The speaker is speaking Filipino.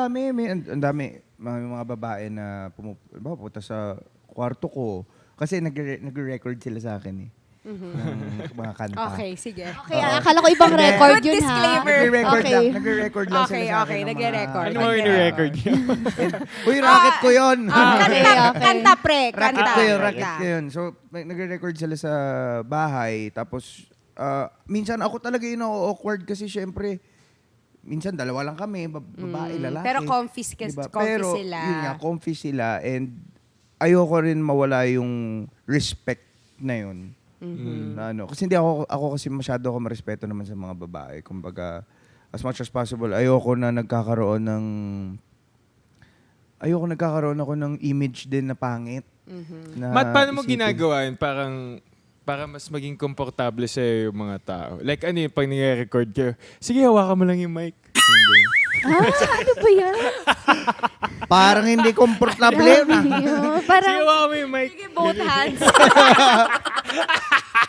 dami. Ang dami. Mga babae na pumunta sa kwarto ko. Kasi nag-record sila sa akin eh. Ng mga kanta. Okay, sige. Okay, akala ko ibang record Good yun disclaimer. Nagre-record lang sila sa akin. ng mga- nagre-record. Ano mga ini-record niya? Uy, racket ko yun! Kanta, pre. Racket Kanta. ko yun, racket ko yun. So, nagre-record sila sa bahay. Tapos, minsan ako talaga yung awkward kasi syempre, minsan dalawa lang kami, babae, lalaki. Pero comfy Pero, sila. yun nga, comfy sila. And ayoko rin mawala yung respect na yun. Na ano, kasi hindi ako kasi masyado ako marespeto naman sa mga babae. Kumbaga, as much as possible, ayoko nagkakaroon ako ng image din na pangit. Na Matt, paano mo isipin. ginagawa yun? Para mas maging komportable sa yung mga tao. Like ano yung pag nire-record kayo? Sige, hawakan mo lang yung mic. Ano ba yan? Parang hindi komportable na. Parang Sige, hawakan mo yung mic. Sige, both hands.